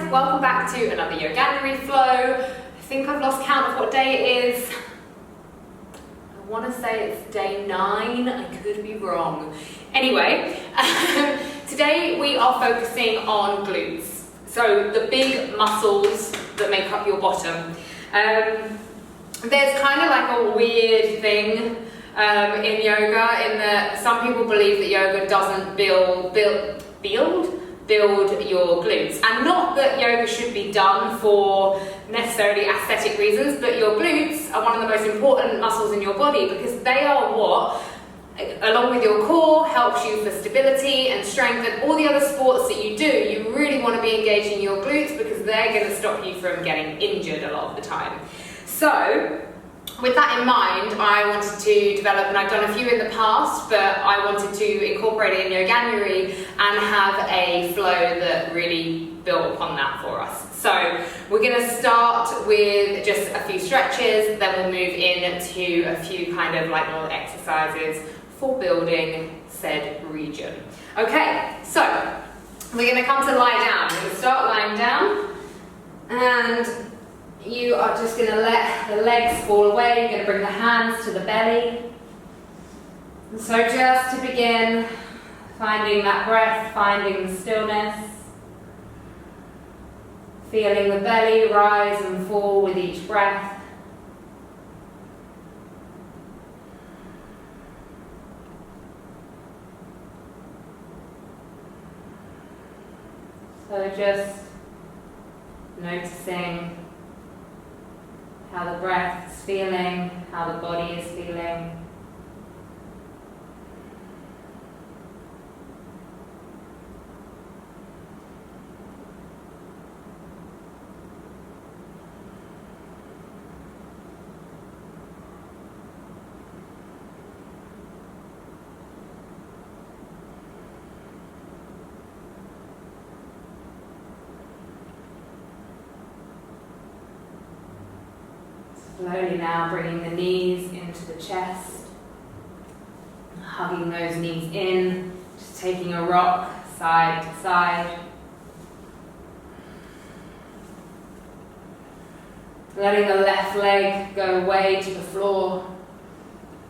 guys, welcome back to another Yoganuary flow. I think I've lost count of what day it is. I want to say it's day 9, I could be wrong. Anyway, today we are focusing on glutes, so the big muscles that make up your bottom. There's kind of like a weird thing in yoga in that some people believe that yoga doesn't build your glutes, and not that yoga should be done for necessarily aesthetic reasons, but your glutes are one of the most important muscles in your body because they are what, along with your core, helps you for stability and strength, and all the other sports that you do, you really want to be engaging your glutes because they're going to stop you from getting injured a lot of the time. So with that in mind, I wanted to develop, and I've done a few in the past, but I wanted to incorporate it in Yoganuary and have a flow that really built upon that for us. So we're going to start with just a few stretches, then we'll move into a few kind of like little exercises for building said region. Okay, so we're going to come to lie down. We're going to start lying down, and you are just going to let the legs fall away. You're going to bring the hands to the belly. And so just to begin, finding that breath, finding the stillness, feeling the belly rise and fall with each breath. So just noticing how the breath is feeling, how the body is feeling. Slowly now bringing the knees into the chest, hugging those knees in, just taking a rock side to side. Letting the left leg go away to the floor.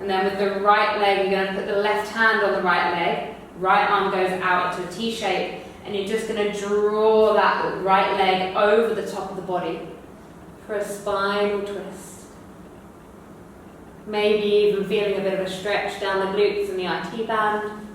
And then with the right leg, you're going to put the left hand on the right leg, right arm goes out into a T shape, and you're just going to draw that right leg over the top of the body for a spinal twist. Maybe even feeling a bit of a stretch down the glutes and the IT band.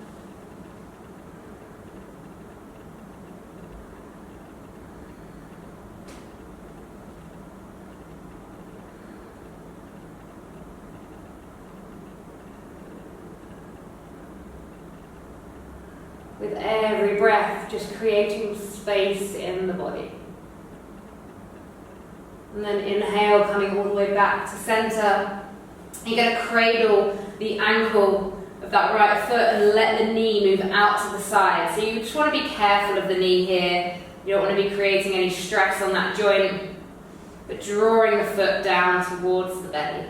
With every breath, just creating space in the body. And then inhale, coming all the way back to center. You're going to cradle the ankle of that right foot and let the knee move out to the side. So you just want to be careful of the knee here. You don't want to be creating any stress on that joint, but drawing the foot down towards the belly.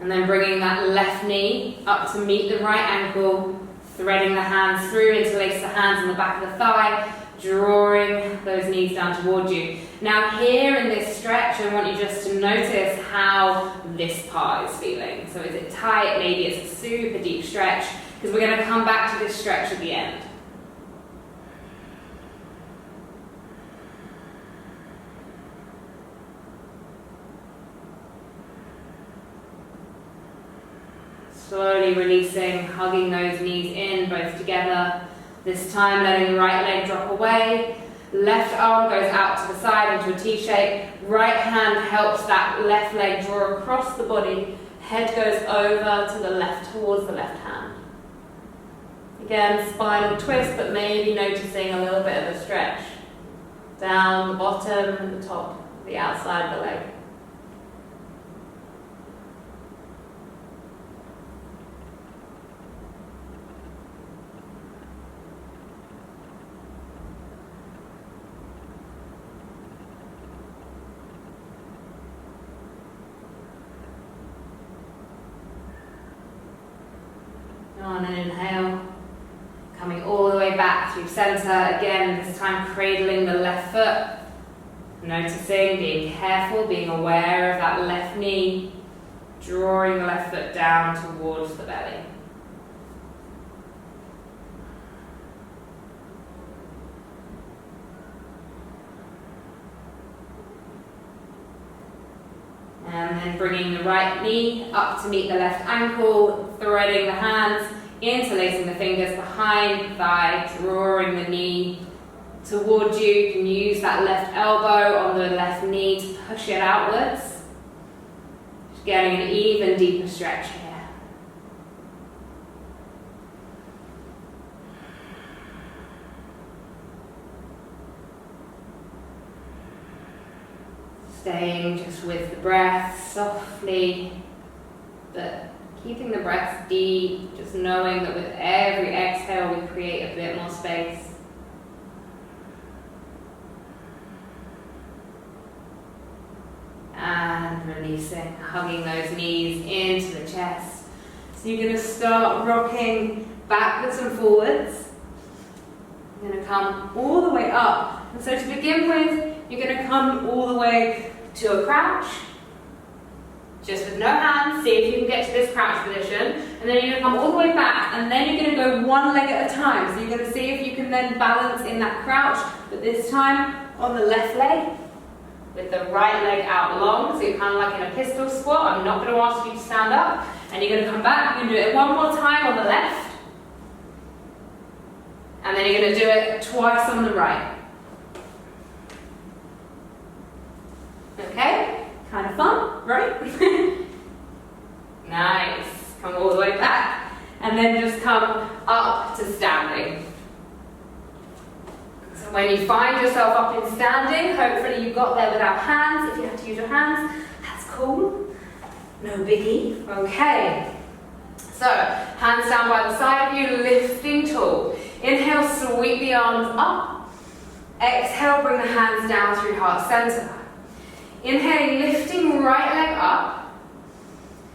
And then bringing that left knee up to meet the right ankle, threading the hands through, interlace the hands on the back of the thigh, drawing those knees down towards you. Now here in this stretch, I want you just to notice how this part is feeling. So is it tight? Maybe it's a super deep stretch, because we're going to come back to this stretch at the end. Slowly releasing, hugging those knees in, both together. This time letting the right leg drop away. Left arm goes out to the side into a T shape. Right hand helps that left leg draw across the body. Head goes over to the left, towards the left hand. Again, spinal twist, but maybe noticing a little bit of a stretch down the bottom and the top, the outside of the leg. an inhale. Coming all the way back through center. Again, this time cradling the left foot. Noticing, being careful, being aware of that left knee. Drawing the left foot down towards the belly. And then bringing the right knee up to meet the left ankle, threading the hands, interlacing the fingers behind the thigh, drawing the knee towards you. You can use that left elbow on the left knee to push it outwards. Just getting an even deeper stretch here. Staying just with the breath, softly, but keeping the breath deep, just knowing that with every exhale we create a bit more space. And releasing, hugging those knees into the chest. So you're going to start rocking backwards and forwards. You're going to come all the way up. And so to begin with, you're going to come all the way to a crouch, just with no hands. See if you can get to this crouch position, and then you're going to come all the way back, and then you're going to go one leg at a time. So you're going to see if you can then balance in that crouch, but this time on the left leg, with the right leg out long, so you're kind of like in a pistol squat. I'm not going to ask you to stand up, and you're going to come back. You're going to do it one more time on the left, and then you're going to do it twice on the right. Okay, kind of fun, right? Nice. Come all the way back, and then just come up to standing. So when you find yourself up in standing, hopefully you got there without hands. If you have to use your hands, that's cool. No biggie. Okay. So, hands down by the side of you, lifting tall. Inhale, sweep the arms up. Exhale, bring the hands down through heart center. Inhaling, lifting right leg up,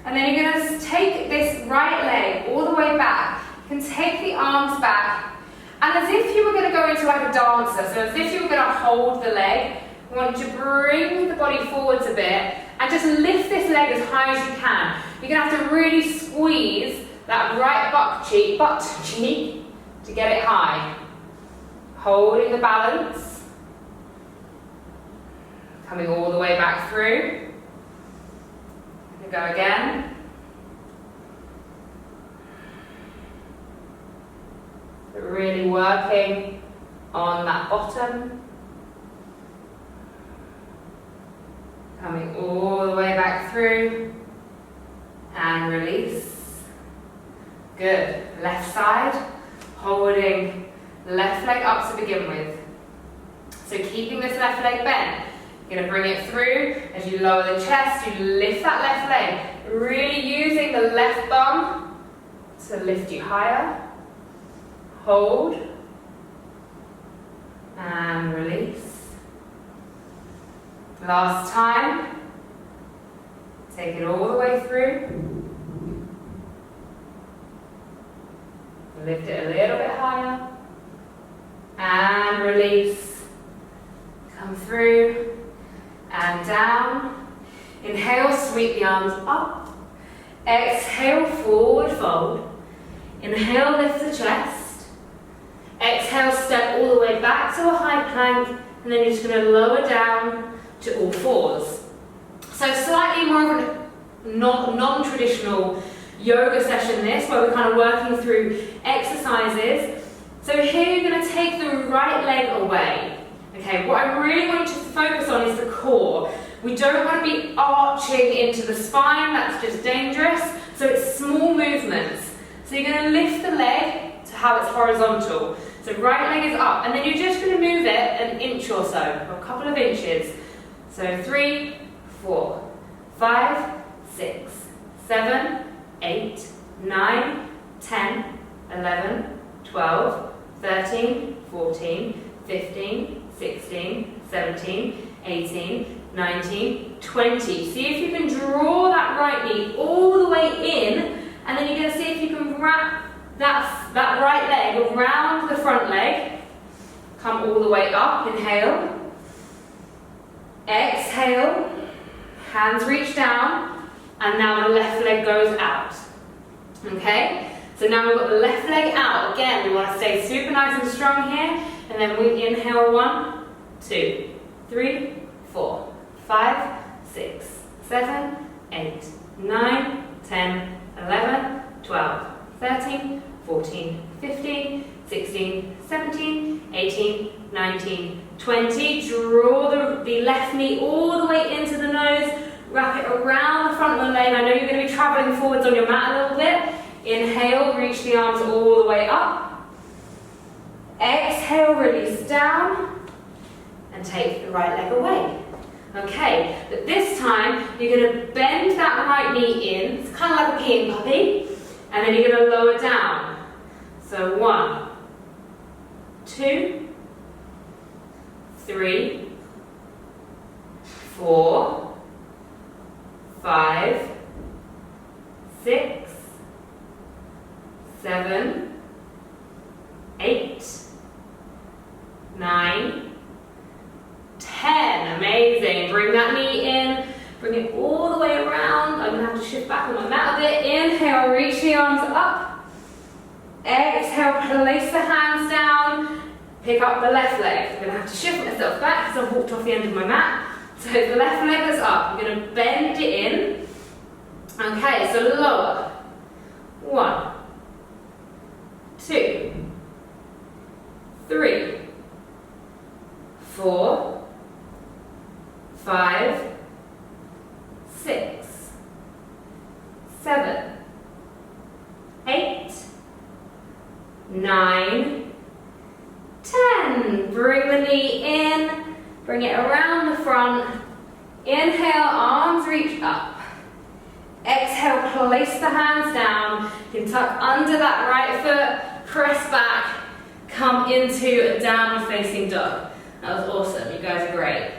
and then you're going to take this right leg all the way back. You can take the arms back, and as if you were going to go into like a dancer, so as if you were going to hold the leg, you want to bring the body forwards a bit, and just lift this leg as high as you can. You're going to have to really squeeze that right butt cheek to get it high. Holding the balance. Coming all the way back through. And go again. But really working on that bottom. Coming all the way back through. And release. Good. Left side. Holding left leg up to begin with. So keeping this left leg bent. You're going to bring it through. As you lower the chest, you lift that left leg. Really using the left bum to lift you higher. Hold. And release. Last time. Take it all the way through. Lift it a little bit higher. And release. Come through. And down. Inhale, sweep the arms up. Exhale, forward fold. Inhale, lift the chest. Exhale, step all the way back to a high plank, and then you're just going to lower down to all fours. So slightly more of a non-traditional yoga session this, where we're kind of working through exercises. So here you're going to take the right leg away. Okay, what I really want you to focus on is the core. We don't want to be arching into the spine, that's just dangerous. So it's small movements. So you're going to lift the leg to have it's horizontal. So right leg is up, and then you're just going to move it an inch or so, or a couple of inches. So 3, 4, 5, 6, 7, 8, 9, 10, 11, 12, 13, 14, 15, 16, 17, 18, 19, 20. See if you can draw that right knee all the way in, and then you're going to see if you can wrap that right leg around the front leg. Come all the way up, inhale. Exhale, hands reach down, and now the left leg goes out. Okay? So now we've got the left leg out. Again, we want to stay super nice and strong here. And then we inhale 1, 2, 3, 4, 5, 6, 7, 8, 9, 10, 11, 12, 13, 14, 15, 16, 17, 18, 19, 20. Draw the left knee all the way into the nose. Wrap it around the front of the leg. I know you're going to be traveling forwards on your mat a little bit. Inhale, reach the arms all the way up. Exhale, release down. And take the right leg away. Okay, but this time you're going to bend that right knee in. It's kind of like a peeing puppy. And then you're going to lower down. So 1, 2, 3, 4, 5, 6, 7, 8, 9, 10. Amazing. Bring that knee in. Bring it all the way around. I'm going to have to shift back on my mat a bit. Inhale, reach the arms up. Exhale, place the hands down. Pick up the left leg. I'm going to have to shift myself back because I've walked off the end of my mat. So the left leg is up. I'm going to bend it in. Okay, so lower. 1, 2, 3, 4, 5, 6, 7, 8, 9, 10. Bring the knee in, bring it around the front. Inhale, arms reach up. Exhale, place the hands down. You can tuck under that right foot, press back, come into a downward facing dog. That was awesome, you guys are great.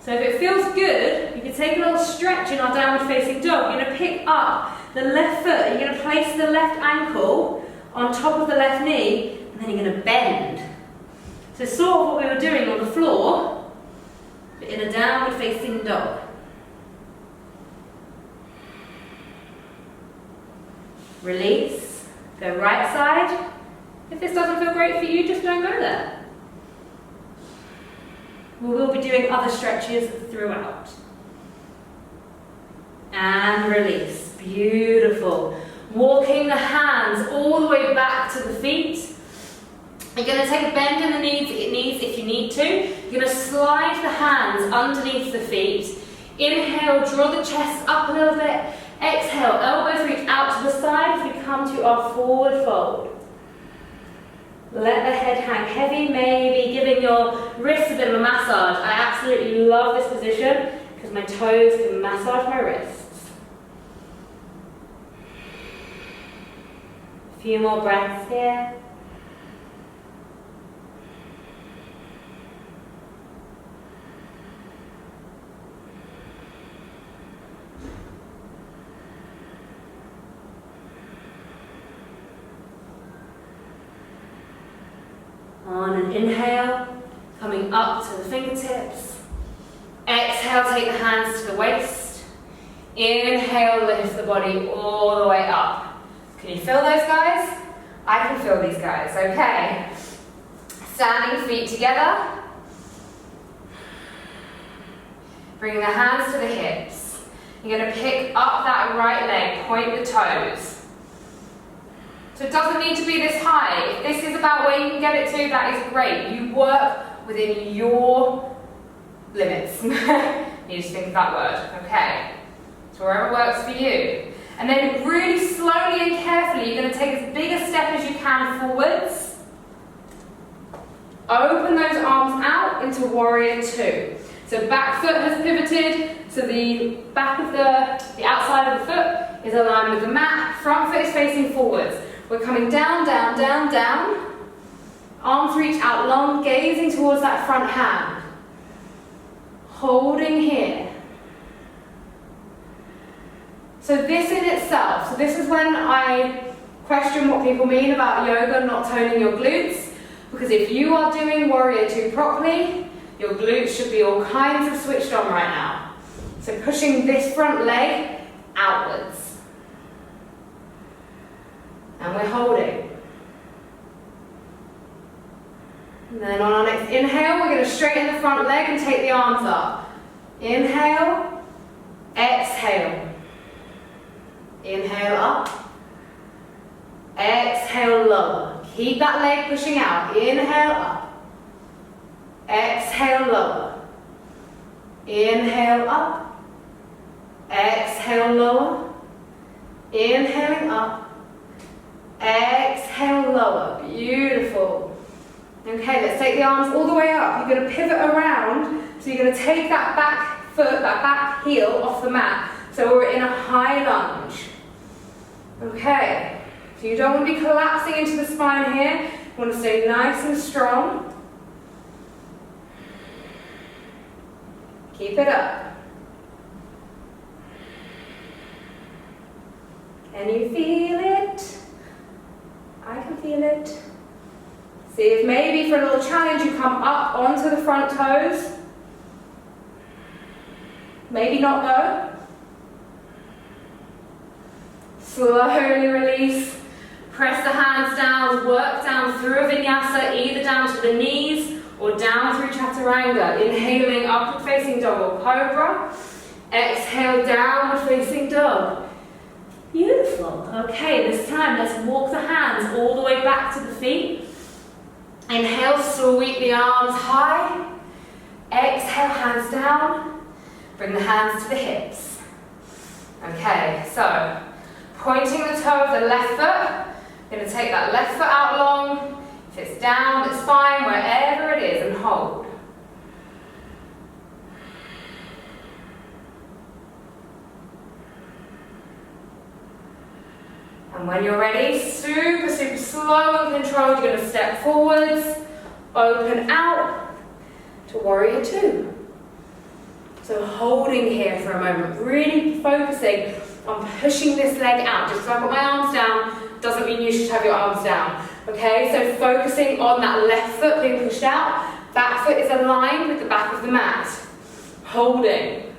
So if it feels good, you can take a little stretch in our downward facing dog. You're going to pick up the left foot, you're going to place the left ankle on top of the left knee, and then you're going to bend. So sort of what we were doing on the floor, but in a downward facing dog. Release, go right side. If this doesn't feel great for you, just don't go there. We will be doing other stretches throughout. And release, beautiful. Walking the hands all the way back to the feet. You're going to take a bend in the knees if you need to. You're going to slide the hands underneath the feet. Inhale, draw the chest up a little bit. Exhale, elbows reach out to the side as we come to our forward fold. Let the head hang heavy, maybe giving your wrists a bit of a massage. I absolutely love this position because my toes can massage my wrists. A few more breaths here. On an inhale, coming up to the fingertips. Exhale, take the hands to the waist. Inhale, lift the body all the way up. Can you feel those guys? I can feel these guys, okay. Standing feet together. Bringing the hands to the hips. You're going to pick up that right leg, point the toes. So it doesn't need to be this high. If this is about where you can get it to, that is great. You work within your limits. You just think of that word, okay? So wherever works for you. And then really slowly and carefully, you're going to take as big a step as you can forwards. Open those arms out into warrior two. So back foot has pivoted, so the back of the outside of the foot is aligned with the mat. Front foot is facing forwards. We're coming down, down, down, down. Arms reach out long, gazing towards that front hand. Holding here. So this in itself, so this is when I question what people mean about yoga not toning your glutes, because if you are doing Warrior 2 properly, your glutes should be all kinds of switched on right now. So pushing this front leg outwards. And we're holding. And then on our next inhale, we're going to straighten the front leg and take the arms up. Inhale, exhale. Inhale up. Exhale lower. Keep that leg pushing out. Inhale up. Exhale lower. Inhale up. Exhale lower. Inhaling up. Exhale lower. Beautiful. Okay, let's take the arms all the way up. You're going to pivot around. So you're going to take that back foot, that back heel off the mat. So we're in a high lunge. Okay. So you don't want to be collapsing into the spine here. You want to stay nice and strong. Keep it up. Can you feel it? I can feel it. See if maybe for a little challenge you come up onto the front toes. Maybe not though. Slowly release. Press the hands down, work down through a vinyasa, either down to the knees or down through chaturanga. Inhaling upward facing dog or cobra. Exhale, downward facing dog. Beautiful. Okay, this time let's walk the hands all the way back to the feet. Inhale, sweep the arms high. Exhale, hands down. Bring the hands to the hips. Okay, so pointing the toe of the left foot. Going to take that left foot out long. If it's down, it's fine, wherever it is, and hold. And when you're ready, super, super slow and controlled, you're going to step forwards, open out to Warrior 2. So holding here for a moment, really focusing on pushing this leg out. Just because I've got my arms down, doesn't mean you should have your arms down. Okay, so focusing on that left foot being pushed out, that foot is aligned with the back of the mat. Holding.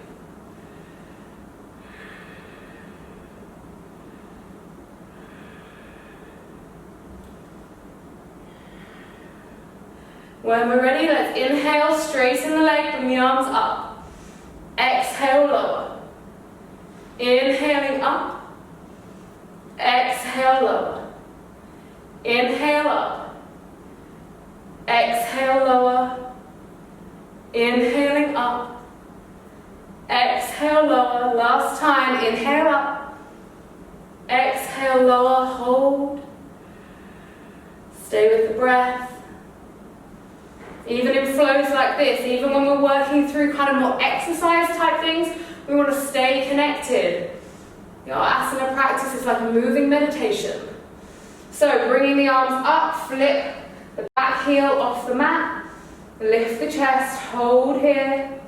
When we're ready, let's inhale, straighten the leg, bring the arms up. Exhale, lower. Inhaling up. Exhale, lower. Inhale up. Exhale, lower. Inhaling up. Exhale, lower. Last time, inhale up. Exhale, lower. Hold. Stay with the breath. Even in flows like this, even when we're working through kind of more exercise type things, we want to stay connected. Your asana practice is like a moving meditation. So bringing the arms up, flip the back heel off the mat, lift the chest, hold here.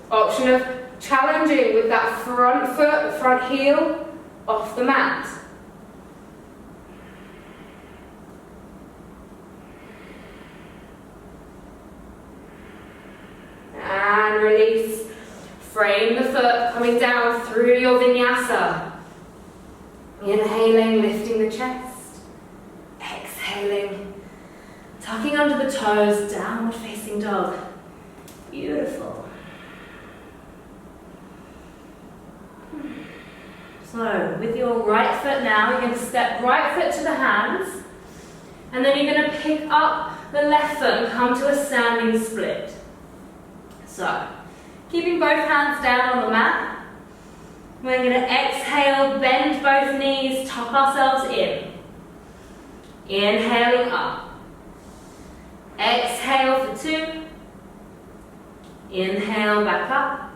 Option of challenging with that front foot, front heel off the mat. And release. Frame the foot coming down through your vinyasa. Inhaling, lifting the chest. Exhaling, tucking under the toes, downward facing dog. Beautiful. So with your right foot now, you're going to step right foot to the hands. And then you're going to pick up the left foot and come to a standing split. So, keeping both hands down on the mat. We're going to exhale, bend both knees, tuck ourselves in. Inhaling up. Exhale for 2. Inhale back up.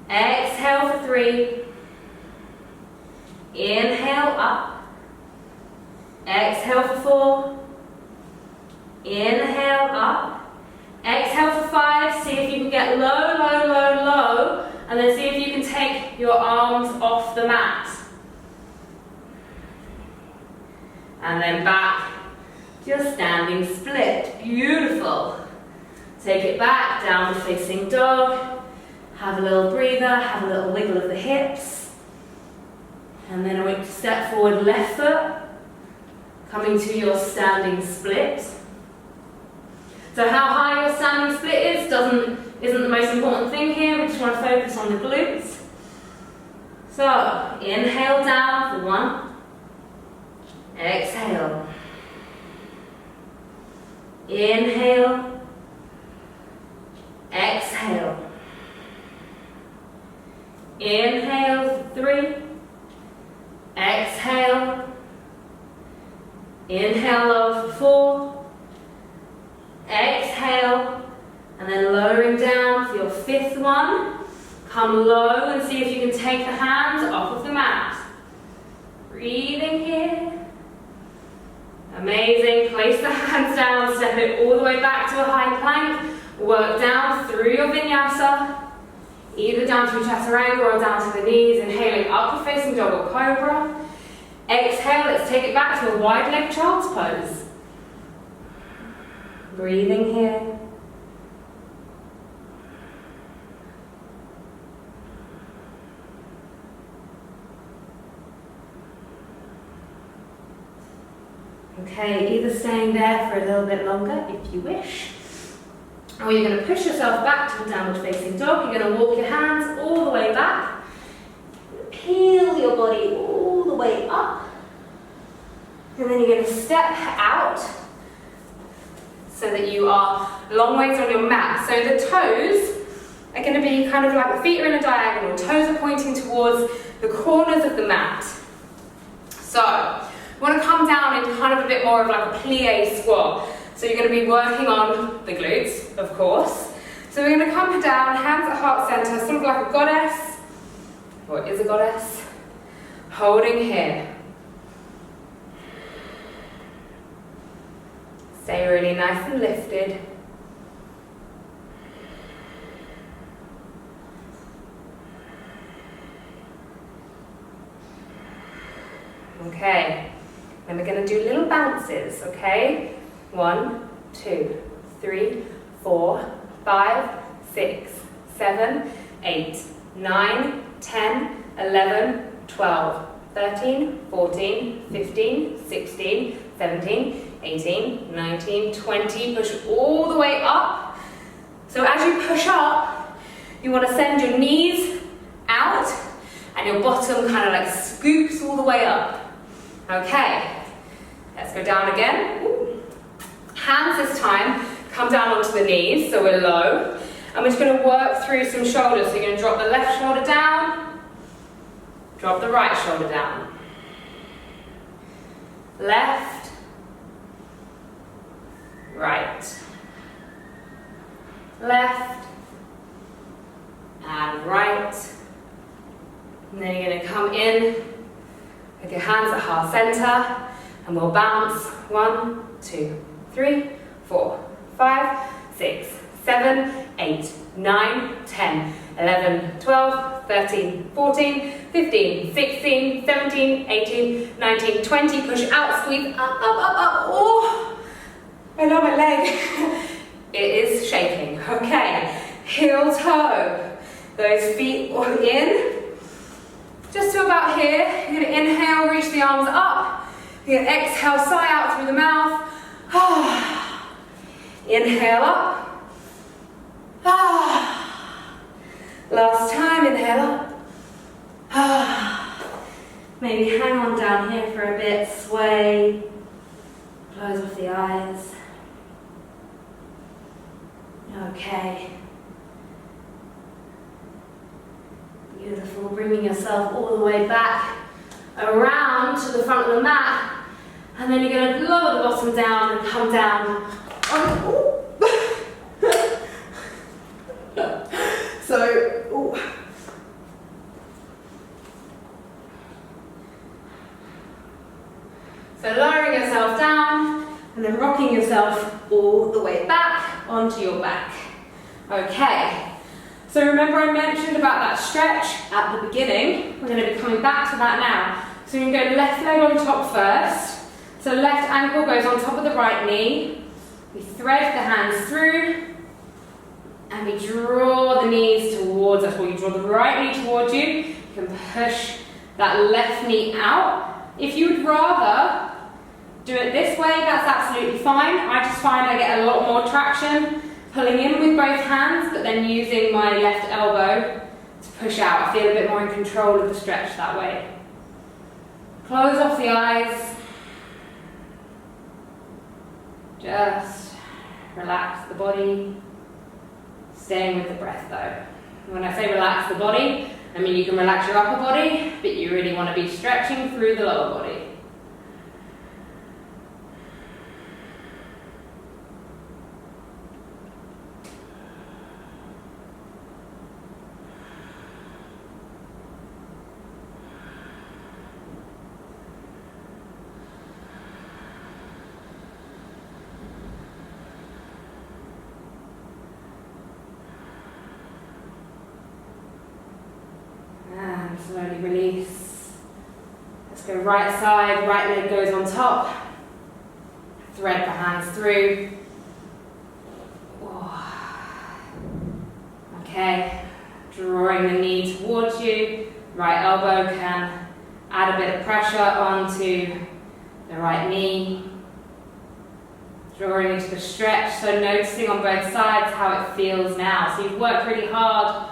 Exhale for 3. Inhale up. Exhale for 4. Inhale up. Exhale for 5. See if you can get low, low, low, low And then see if you can take your arms off the mat. And then back to your standing split. Beautiful. Take it back, downward facing dog. Have a little breather, have a little wiggle of the hips. And then a step forward, left foot. Coming to your standing split. So how high your standing split is isn't the most important thing here. We just want to focus on the glutes. So inhale down for 1. Exhale. Inhale. Exhale. Inhale for 3. Exhale. Inhale low for 4. Exhale. And then lowering down for your 5th one. Come low and see if you can take the hands off of the mat. Breathing here. Amazing. Place the hands down, step it all the way back to a high plank. Work down through your vinyasa. Either down to a chaturanga or down to the knees. Inhaling upward facing dog or cobra. Exhale, let's take it back to a wide leg child's pose. Breathing here. Okay, either staying there for a little bit longer if you wish, or you're going to push yourself back to a downward facing dog. You're going to walk your hands all the way back. Peel your body all the way up. And then you're going to step out so that you are long ways on your mat. So the toes are going to be kind of like the feet are in a diagonal. Toes are pointing towards the corners of the mat. So you want to come down into kind of a bit more of like a plie squat. So you're going to be working on the glutes, of course. So we're going to come down, hands at heart center, sort of like a goddess. What is a goddess? Holding here. Stay really nice and lifted. Okay, then we're going to do little bounces, okay? 1, 2, 3, 4, 5, 6, 7, 8, 9, 10, 11, 12, 13, 14, 15, 16, 17, 18, 19, 20. Push all the way up. So as you push up, you want to send your knees out and your bottom kind of like scoops all the way up. Okay, let's go down again. Ooh. Hands this time come down onto the knees, so we're low. And we're just going to work through some shoulders. So you're going to drop the left shoulder down, drop the right shoulder down. Left, right, left, and right. And then you're going to come in with your hands at heart center, and we'll bounce 1, 2, 3, 4, 5, 6, 7, 8, 9, 10, 11, 12, 13, 14, 15, 16, 17, 18, 19, 20. Push out, squeeze up, up, up, up. Oh, I love my leg. It is shaking. Okay, heel toe. Those feet all in. Just to about here. You're going to inhale, reach the arms up. You're going to exhale, sigh out through the mouth. Inhale up. Last time, inhale up. Maybe hang on down here for a bit, sway. Close off the eyes. Okay. Beautiful, bringing yourself all the way back around to the front of the mat, and then you're going to lower the bottom down and come down. So lowering yourself down and then rocking yourself all the way back onto your back. Okay. So remember I mentioned about that stretch at the beginning. We're going to be coming back to that now. So you can go left leg on top first. So left ankle goes on top of the right knee. We thread the hands through and we draw the knees towards us. Or you draw the right knee towards you. You can push that left knee out. If you would rather do it this way, that's absolutely fine. I just find I get a lot more traction pulling in with both hands, but then using my left elbow to push out. I feel a bit more in control of the stretch that way. Close off the eyes. Just relax the body. Staying with the breath though. When I say relax the body, I mean you can relax your upper body, but you really want to be stretching through the lower body. And slowly release. Let's go right side, right leg goes on top. Thread the hands through. Okay, drawing the knee towards you. Right elbow can add a bit of pressure onto the right knee. Drawing into the stretch, so noticing on both sides how it feels now. So you've worked really hard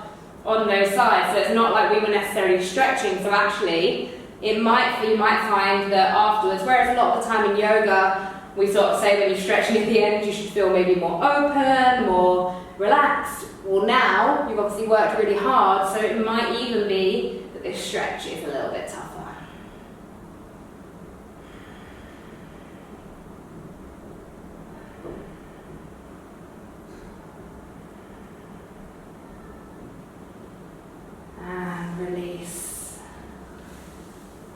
on those sides, so it's not like we were necessarily stretching, so actually you might find that afterwards, whereas a lot of the time in yoga we sort of say when you're stretching at the end you should feel maybe more open, more relaxed. Well, now you've obviously worked really hard, so it might even be that this stretch is a little bit tougher. And release.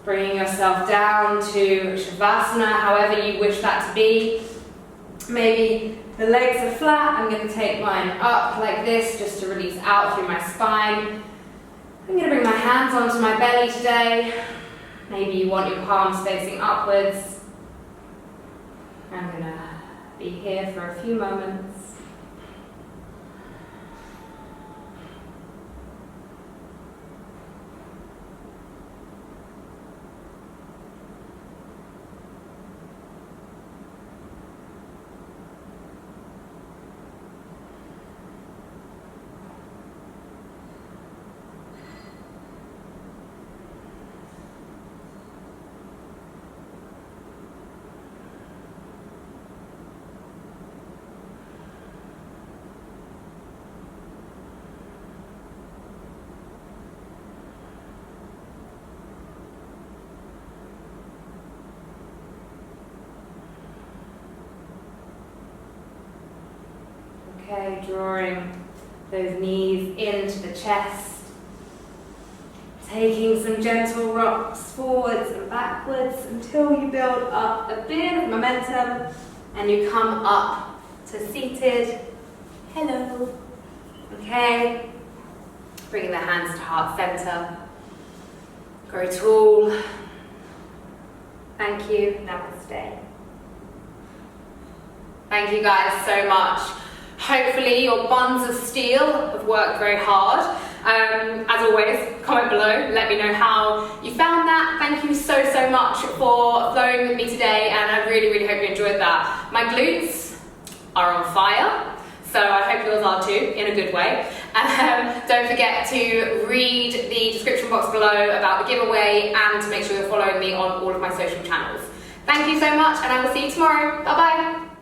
Bringing yourself down to Shavasana, however you wish that to be. Maybe the legs are flat. I'm going to take mine up like this just to release out through my spine. I'm going to bring my hands onto my belly today. Maybe you want your palms facing upwards. I'm going to be here for a few moments. Okay, drawing those knees into the chest, taking some gentle rocks forwards and backwards until you build up a bit of momentum and you come up to seated. Hello. Okay, bringing the hands to heart center. Grow tall. Thank you. Namaste. Thank you guys so much. Hopefully your buns of steel have worked very hard. As always, comment below, let me know how you found that. Thank you so much for flowing with me today, and I really hope you enjoyed that. My glutes are on fire, so I hope yours are too, in a good way. Don't forget to read the description box below about the giveaway and to make sure you're following me on all of my social channels. Thank you so much, and I will see you tomorrow. Bye bye.